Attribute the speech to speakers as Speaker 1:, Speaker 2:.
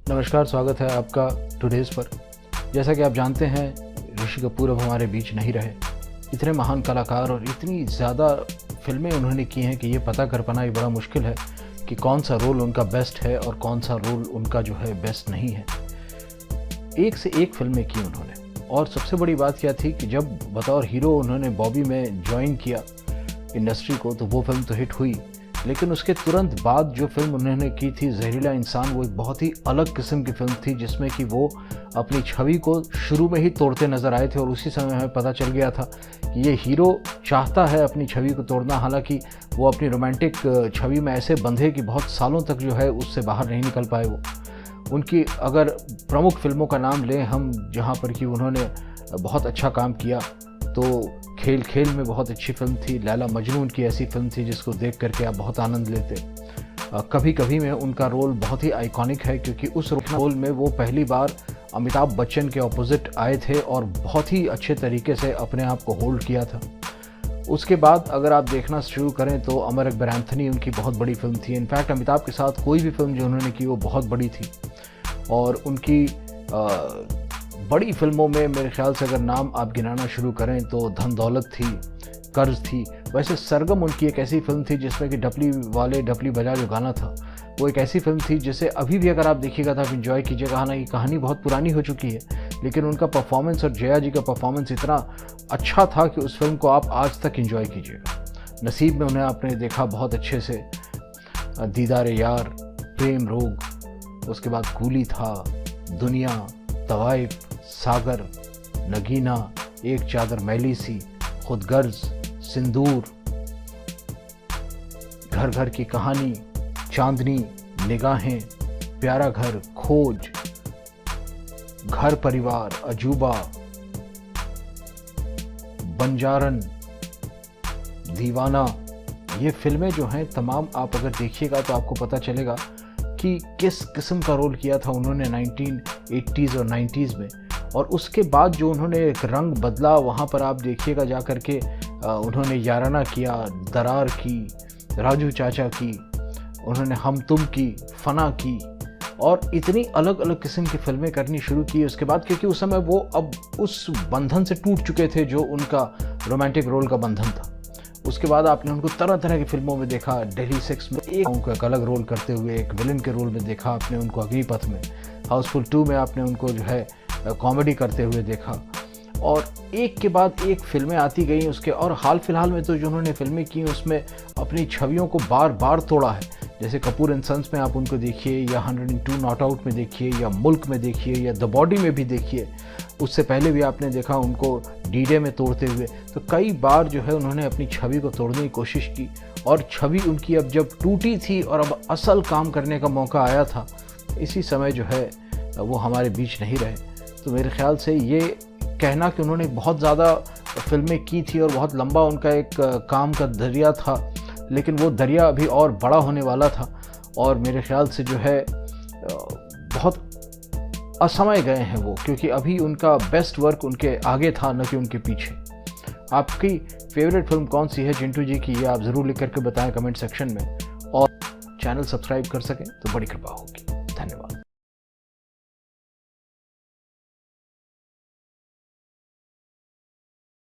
Speaker 1: नमस्कार, स्वागत है आपका टुडेज़ पर। जैसा कि आप जानते हैं, ऋषि कपूर अब हमारे बीच नहीं रहे। इतने महान कलाकार और इतनी ज़्यादा फिल्में उन्होंने की हैं कि ये पता कर पाना ही बड़ा मुश्किल है कि कौन सा रोल उनका बेस्ट है और कौन सा रोल उनका जो है बेस्ट नहीं है। एक से एक फिल्में की उन्होंने, और सबसे बड़ी बात क्या थी कि जब बतौर हीरो उन्होंने बॉबी में ज्वाइन किया इंडस्ट्री को, तो वो फिल्म तो हिट हुई, लेकिन उसके तुरंत बाद जो फिल्म उन्होंने की थी जहरीला इंसान, वो एक बहुत ही अलग किस्म की फिल्म थी, जिसमें कि वो अपनी छवि को शुरू में ही तोड़ते नजर आए थे। और उसी समय हमें पता चल गया था कि ये हीरो चाहता है अपनी छवि को तोड़ना, हालांकि वो अपनी रोमांटिक छवि में ऐसे बंधे कि बहुत सालों तक जो है उससे बाहर नहीं निकल पाए वो। उनकी अगर प्रमुख फिल्मों का नाम लें हम, जहाँ पर कि उन्होंने बहुत अच्छा काम किया, तो खेल खेल में बहुत अच्छी फिल्म थी, लैला मजनू की ऐसी फिल्म थी जिसको देख करके आप बहुत आनंद लेते। कभी कभी में उनका रोल बहुत ही आइकॉनिक है, क्योंकि उस रोल में वो पहली बार अमिताभ बच्चन के ऑपोजिट आए थे और बहुत ही अच्छे तरीके से अपने आप को होल्ड किया था। उसके बाद अगर आप देखना शुरू करें तो अमर अकबर एंथनी उनकी बहुत बड़ी फिल्म थी। इनफैक्ट अमिताभ के साथ कोई भी फिल्म जो उन्होंने की वो बहुत बड़ी थी। और उनकी बड़ी फिल्मों में मेरे ख्याल से अगर नाम आप गिनाना शुरू करें तो धन दौलत थी, कर्ज थी। वैसे सरगम उनकी एक ऐसी फिल्म थी जिसमें कि डपली वाले डपली बजा जो गाना था, वो एक ऐसी फिल्म थी जिसे अभी भी अगर आप देखिएगा तो आप इंजॉय कीजिएगा। हालांकि कहानी बहुत पुरानी हो चुकी है, लेकिन उनका परफॉर्मेंस और जया जी का परफॉर्मेंस इतना अच्छा था कि उस फिल्म को आप आज तक इंजॉय कीजिएगा। नसीब में उन्हें आपने देखा बहुत अच्छे से, दीदार यार, प्रेम रोग, उसके बाद कूली था, दुनिया, तवाइफ, सागर, नगीना, एक चादर मैली सी, खुदगर्ज, सिंदूर, घर घर की कहानी, चांदनी, निगाहें, प्यारा घर, खोज, घर परिवार, अजूबा, बंजारन, दीवाना। ये फिल्में जो हैं तमाम आप अगर देखिएगा तो आपको पता चलेगा कि किस किस्म का रोल किया था उन्होंने 1980s और 90s में। और उसके बाद जो उन्होंने एक रंग बदला, वहाँ पर आप देखिएगा जा कर के उन्होंने याराना किया, दरार की, राजू चाचा की, उन्होंने हम तुम की, फना की, और इतनी अलग अलग किस्म की फिल्में करनी शुरू की उसके बाद, क्योंकि उस समय वो अब उस बंधन से टूट चुके थे जो उनका रोमांटिक रोल का बंधन था। उसके बाद आपने उनको तरह तरह की फिल्मों में देखा। दिल्ली 6 में एक अलग रोल करते हुए एक विलन के रोल में देखा आपने उनको, अग्निपथ में, हाउसफुल 2 में आपने उनको जो है कॉमेडी करते हुए देखा। और एक के बाद एक फिल्में आती गई उसके, और हाल फिलहाल में तो जो उन्होंने फिल्में की उसमें अपनी छवियों को बार बार तोड़ा है। जैसे कपूर एंड सन्स में आप उनको देखिए, या 102 नॉट आउट में देखिए, या मुल्क में देखिए, या द बॉडी में भी देखिए। उससे पहले भी आपने देखा उनको डी-डे में तोड़ते हुए। तो कई बार जो है उन्होंने अपनी छवि को तोड़ने की कोशिश की, और छवि उनकी अब जब टूटी थी और अब असल काम करने का मौका आया था, इसी समय जो है वो हमारे बीच नहीं रहे। तो मेरे ख्याल से ये कहना कि उन्होंने बहुत ज़्यादा फिल्में की थी और बहुत लंबा उनका एक काम का दरिया था, लेकिन वो दरिया अभी और बड़ा होने वाला था। और मेरे ख्याल से जो है बहुत असमय गए हैं वो, क्योंकि अभी उनका बेस्ट वर्क उनके आगे था, न कि उनके पीछे। आपकी फेवरेट फिल्म कौन सी है चिंटू जी की, ये आप ज़रूर लिख करके बताएं कमेंट सेक्शन में। और चैनल सब्सक्राइब कर सकें तो बड़ी कृपा होगी। धन्यवाद।